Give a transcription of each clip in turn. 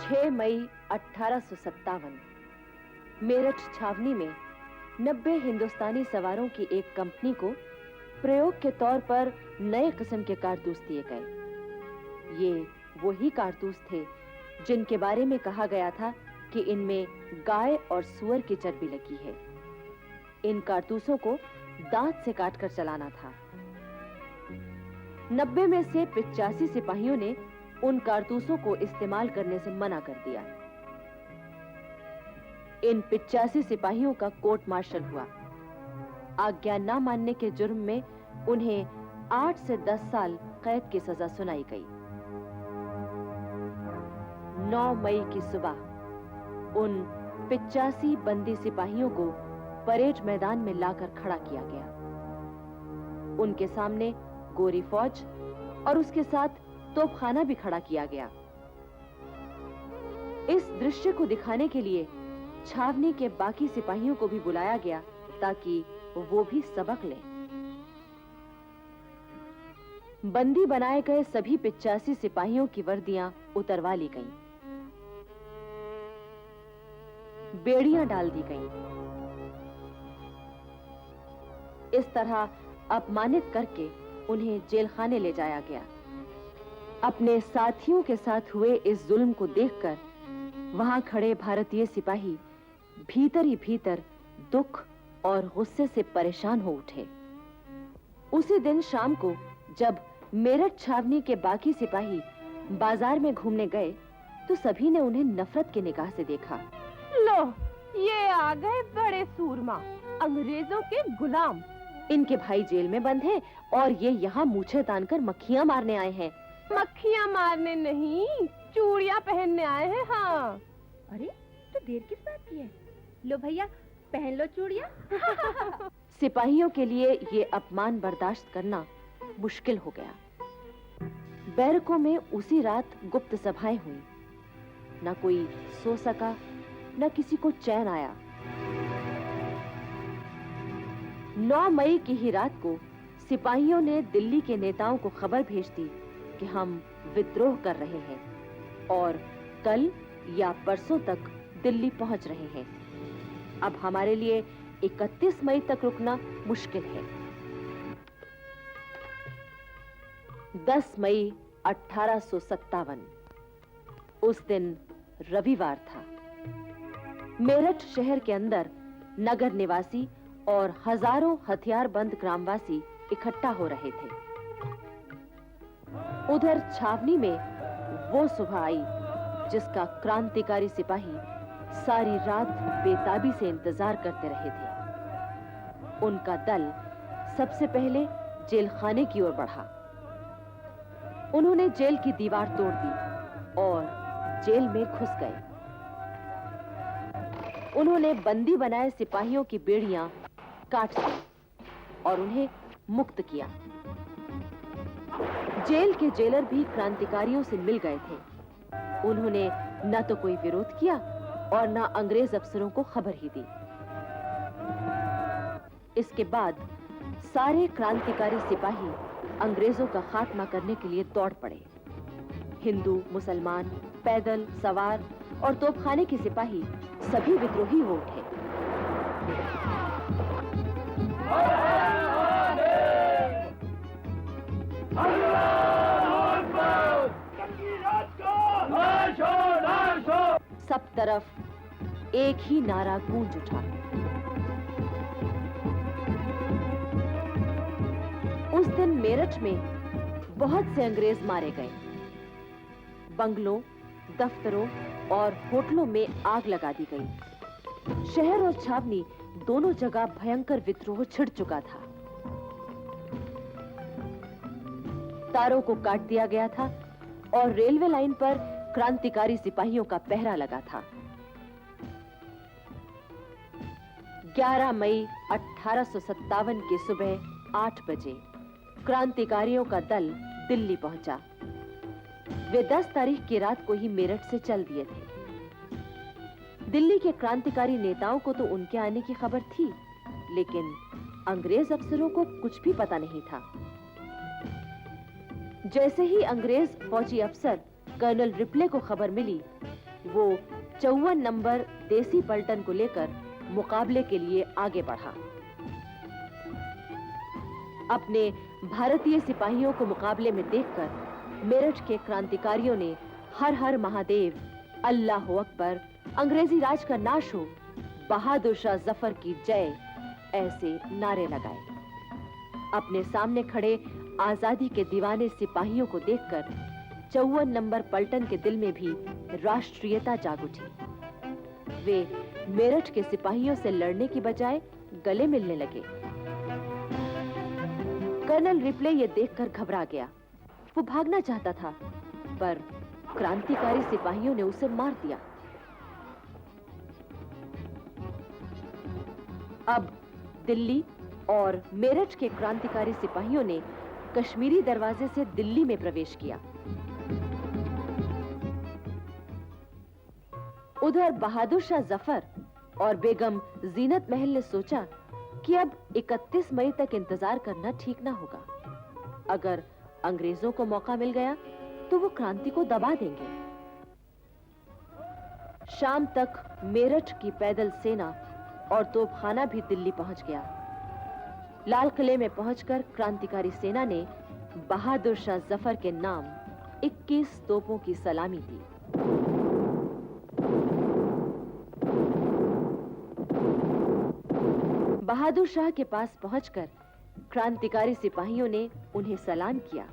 6 मई 1857 मेरठ छावनी में 90 हिंदुस्तानी सवारों की एक कंपनी को प्रयोग के तौर पर नए किस्म के कारतूस दिए गए। ये वही कारतूस थे जिनके बारे में कहा गया था कि इनमें गाय और सूअर की चर्बी लगी है। इन कारतूसों को दांत से काटकर चलाना था। 90 में से 85 सिपाहियों ने उन कारतूसों को इस्तेमाल करने से मना कर दिया। इन 85 सिपाहियों का कोर्ट मार्शल हुआ। आज्ञा न मानने के जुर्म में उन्हें 8 से 10 साल कैद की सजा सुनाई गई। 9 मई की सुबह उन 85 बंदी सिपाहियों को परेड मैदान में लाकर खड़ा किया गया। उनके सामने गोरी फौज और उसके साथ तोपखाना भी खड़ा किया गया। इस दृश्य को दिखाने के लिए छावनी के बाकी सिपाहियों को भी बुलाया गया ताकि वो भी सबक लें। बंदी बनाए गए सभी 85 सिपाहियों की वर्दियां उतरवा ली गईं। बेड़ियां डाल दी गईं। इस तरह अपमानित करके उन्हें जेलखाने ले जाया गया। अपने साथियों के साथ हुए इस जुल्म को देखकर वहां खड़े भारतीय सिपाही भीतर ही भीतर दुख और गुस्से से परेशान हो उठे। उसी दिन शाम को जब मेरठ छावनी के बाकी सिपाही बाजार में घूमने गए तो सभी ने उन्हें नफरत की निगाह से देखा। लो, ये आ गए बड़े सूरमा, अंग्रेजों के गुलाम। इनके भाई जेल में बंद हैं और ये यहाँ मूछें तानकर मक्खियां मारने आए हैं। मक्खियां मारने नहीं, चूड़ियां पहनने आए हैं। हाँ। अरे तो देर किस बात की है? लो भैया, पहन लो चूड़ियां। सिपाहियों के लिए ये अपमान बर्दाश्त करना मुश्किल हो गया। बैरकों में उसी रात गुप्त सभाएं हुई। न कोई सो सका, न किसी को चैन आया। 9 मई की ही रात को सिपाहियों ने दिल्ली के नेताओं को खबर भेज दी कि हम विद्रोह कर रहे हैं और कल या परसों तक दिल्ली पहुंच रहे हैं। अब हमारे लिए 31 मई तक रुकना मुश्किल है। 10 मई 1857 उस दिन रविवार था। मेरठ शहर के अंदर नगर निवासी और हजारों हथियारबंद ग्रामवासी इकट्ठा हो रहे थे। उधर छावनी में वो सुबह आई जिसका क्रांतिकारी सिपाही सारी रात बेताबी से इंतजार करते रहे थे। उनका दल सबसे पहले जेलखाने की ओर बढ़ा। उन्होंने जेल की दीवार तोड़ दी और जेल में घुस गए। उन्होंने बंदी बनाए सिपाहियों की बेड़ियां काट दी और उन्हें मुक्त किया। जेल के जेलर भी क्रांतिकारियों से मिल गए थे। उन्होंने न तो कोई विरोध किया और न अंग्रेज अफसरों को खबर ही दी। इसके बाद सारे क्रांतिकारी सिपाही अंग्रेजों का खात्मा करने के लिए दौड़ पड़े। हिंदू, मुसलमान, पैदल, सवार और तोपखाने के सिपाही सभी विद्रोही हो उठे। सब तरफ एक ही नारा गूंज उठा। उस दिन मेरठ में बहुत से अंग्रेज मारे गए। बंगलों, दफ्तरों और होटलों में आग लगा दी गई। शहर और छावनी दोनों जगह भयंकर विद्रोह छिड़ चुका था। तारों को काट दिया गया था और रेलवे लाइन पर क्रांतिकारी सिपाहियों का पहरा लगा था। 11 मई 1857 की सुबह 8 बजे क्रांतिकारियों का दल दिल्ली पहुंचा। वे 10 तारीख की रात को ही मेरठ से चल दिए थे। दिल्ली के क्रांतिकारी नेताओं को तो उनके आने की खबर थी, लेकिन अंग्रेज अफसरों को कुछ भी पता नहीं था। जैसे ही अंग्रेज फौजी अफसर कर्नल रिपले को खबर मिली वो 54 नंबर देसी पलटन को लेकर मुकाबले के लिए आगे बढ़ा। अपने भारतीय सिपाहियों को मुकाबले में देखकर मेरठ के क्रांतिकारियों ने हर हर महादेव, अल्लाह अकबर, अंग्रेजी राज का नाश हो, बहादुर शाह जफर की जय ऐसे नारे लगाए। अपने सामने खड़े आजादी के दीवाने सिपाहियों को देखकर 54 नंबर पलटन के दिल में भी राष्ट्रीयता जाग उठी। वे मेरठ के सिपाहियों से लड़ने की बजाय गले मिलने लगे। कर्नल रिप्ले ये देखकर घबरा गया। वो भागना चाहता था, पर क्रांतिकारी सिपाहियों ने उसे मार दिया। अब दिल्ली और मेरठ के क्रांतिकारी सिपाहियों ने कश्मीरी दरवाजे से दिल्ली में प्रवेश किया। उधर बहादुर शाह जफर और बेगम जीनत महल ने सोचा कि अब 31 मई तक इंतजार करना ठीक ना होगा। अगर अंग्रेजों को मौका मिल गया तो वो क्रांति को दबा देंगे। शाम तक मेरठ की पैदल सेना और तोपखाना भी दिल्ली पहुंच गया। लाल किले में पहुंचकर क्रांतिकारी सेना ने बहादुर शाह जफर के नाम 21 तोपों की सलामी दी। बहादुर शाह के पास पहुंचकर क्रांतिकारी सिपाहियों ने उन्हें सलाम किया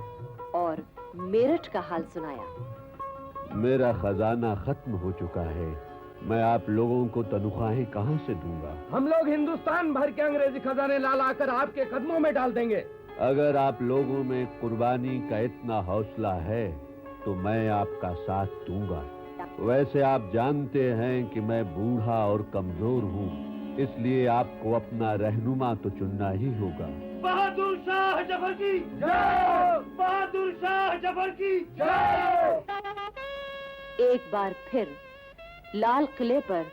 और मेरठ का हाल सुनाया। मेरा खजाना खत्म हो चुका है, मैं आप लोगों को तनख्वाहें कहां से दूंगा? हम लोग हिंदुस्तान भर के अंग्रेजी खजाने ला लाकर आपके कदमों में डाल देंगे। अगर आप लोगों में कुर्बानी का इतना हौसला है तो मैं आपका साथ दूंगा। वैसे आप जानते हैं कि मैं बूढ़ा और कमजोर हूँ, इसलिए आपको अपना रहनुमा तो चुनना ही होगा। बहादुर शाह जफर की जय! बहादुर शाह जफर की जय! एक बार फिर लाल किले पर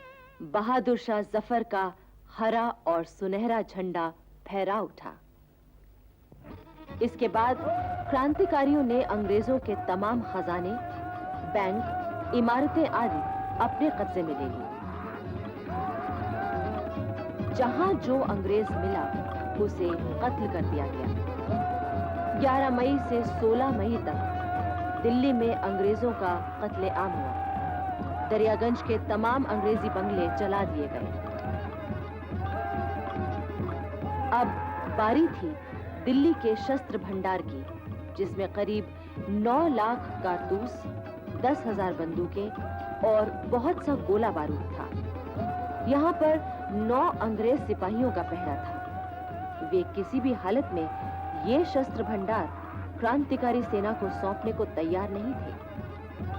बहादुर शाह जफर का हरा और सुनहरा झंडा फहरा उठा। इसके बाद क्रांतिकारियों ने अंग्रेजों के तमाम खजाने, बैंक, इमारतें आदि अपने कब्जे में ले ली। जहां जो अंग्रेज मिला उसे कत्ल कर दिया गया। 11 मई से 16 मई तक दिल्ली में अंग्रेजों का कत्लेआम हुआ। दरियागंज के तमाम अंग्रेजी बंगले जला दिए गए। अब बारी थी दिल्ली के शस्त्र भंडार की, जिसमें करीब 9 लाख कारतूस, 10,000 बंदूकें और बहुत सा गोला बारूद था। यहाँ पर 9 अंग्रेज सिपाहियों का पहरा था। वे किसी भी हालत में ये शस्त्र भंडार क्रांतिकारी सेना को सौंपने को तैयार नहीं थे।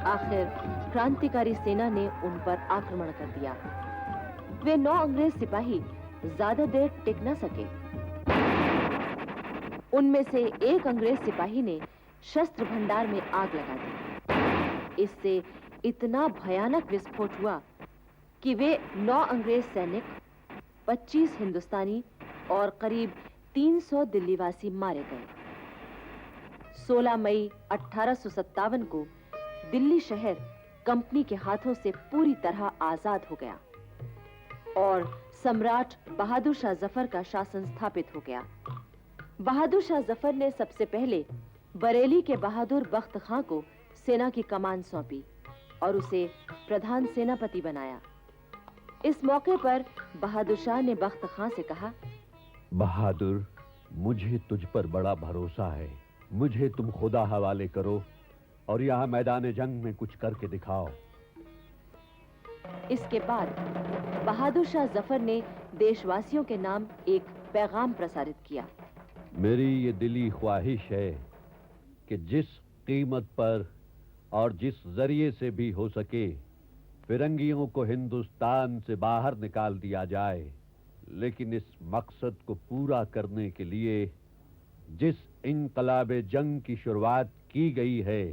आखिर क्रांतिकारी सेना ने उन पर आक्रमण कर दिया। वे 9 अंग्रेज सिपाही ज्यादा देर टिक न सके। उनमें से एक अंग्रेज सिपाही ने शस्त्र भंडार में आग लगा दी। इससे इतना भयानक विस्फोट हुआ कि वे 9 अंग्रेज सैनिक, 25 हिंदुस्तानी और करीब 300 दिल्लीवासी मारे गए। 16 मई 1857 को दिल्ली शहर कंपनी के हाथों से पूरी तरह आजाद हो गया और सम्राट बहादुर शाह जफर का शासन स्थापित हो गया। बहादुर शाह जफर ने सबसे पहले बरेली के बहादुर बख्त खां को सेना की कमान सौंपी और उसे प्रधान सेनापति बनाया। इस मौके पर बहादुर शाह ने बख्त खां से कहा, बहादुर, मुझे तुझ पर बड़ा भरोसा है। मुझे तुम खुदा हवाले करो और यहाँ मैदान जंग में कुछ करके दिखाओ। इसके बाद बहादुर शाह जफर ने देशवासियों के नाम एक पैगाम प्रसारित किया। मेरी ये दिली ख्वाहिश है कि जिस कीमत पर और जिस जरिए से भी हो सके फिरंगियों को हिंदुस्तान से बाहर निकाल दिया जाए, लेकिन इस मकसद को पूरा करने के लिए जिस इनकलाबे जंग की शुरुआत की गई है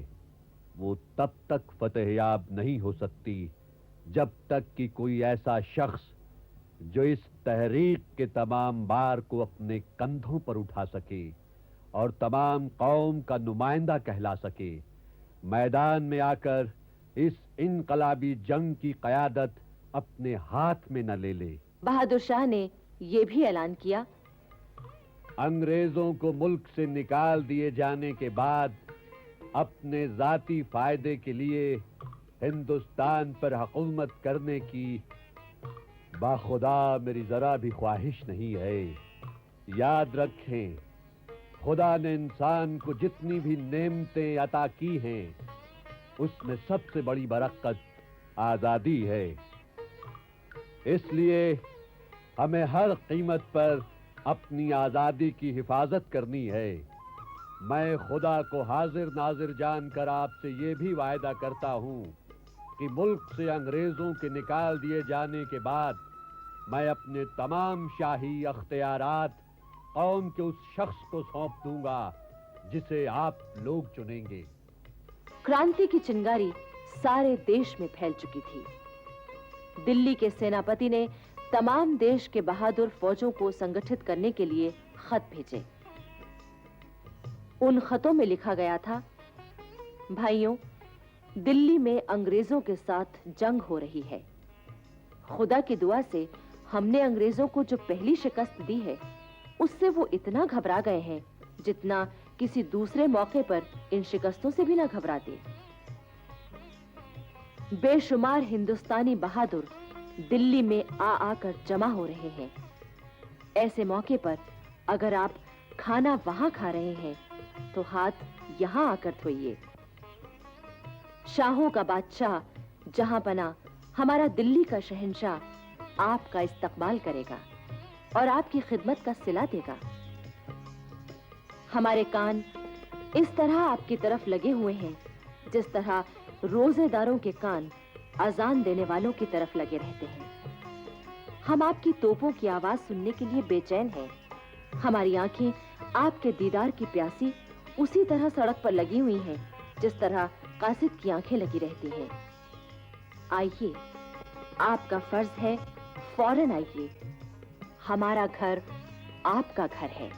वो तब तक फतेहयाब नहीं हो सकती जब तक कि कोई ऐसा शख्स जो इस तहरीक के तमाम बार को अपने कंधों पर उठा सके और तमाम कौम का नुमाइंदा कहला सके, मैदान में आकर इस इनकलाबी जंग की क़यादत अपने हाथ में न ले ले। बहादुर शाह ने ये भी ऐलान किया, अंग्रेजों को मुल्क से निकाल दिए जाने के बाद अपने जाती फायदे के लिए हिंदुस्तान पर हुकूमत करने की बाखुदा मेरी जरा भी ख्वाहिश नहीं है। याद रखें, खुदा ने इंसान को जितनी भी नेमतें अता की हैं, उसमें सबसे बड़ी बरकत आजादी है। इसलिए हमें हर कीमत पर अपनी आजादी की हिफाजत करनी है। मैं खुदा को हाजिर नाजिर जानकर आपसे ये भी वायदा करता हूँ कि मुल्क से अंग्रेजों के निकाल दिए जाने के बाद मैं अपने तमाम शाही अख्तियारात कौम के उस शख्स को सौंप दूंगा जिसे आप लोग चुनेंगे। क्रांति की चिंगारी सारे देश में फैल चुकी थी। दिल्ली के सेनापति ने तमाम देश के बहादुर फौजों को संगठित करने के लिए खत भेजे। उन खतों में लिखा गया था, भाइयों, दिल्ली में अंग्रेजों के साथ जंग हो रही है। खुदा की दुआ से हमने अंग्रेजों को जो पहली शिकस्त दी है, उससे वो इतना घबरा गए हैं जितना किसी दूसरे मौके पर इन शिकस्तों से भी ना घबराते। बेशुमार हिंदुस्तानी बहादुर दिल्ली में आकर जमा हो रहे हैं। ऐसे मौके पर अगर आप खाना वहां खा रहे हैं तो हाथ यहां आकर धोइए। शाहों का बादशाह जहां पना हमारा दिल्ली का शहंशाह आपका इस्तकबाल करेगा और आपकी खिदमत का सिला देगा। हमारे कान इस तरह आपकी तरफ लगे हुए हैं जिस तरह रोजेदारों के कान अजान देने वालों की तरफ लगे रहते हैं। हम आपकी तोपों की आवाज सुनने के लिए बेचैन हैं। हमारी आंखें आपके दीदार की प्यासी उसी तरह सड़क पर लगी हुई हैं जिस तरह कासिद की आंखें लगी रहती हैं। आइए, आपका फर्ज है, फौरन आइए। हमारा घर आपका घर है।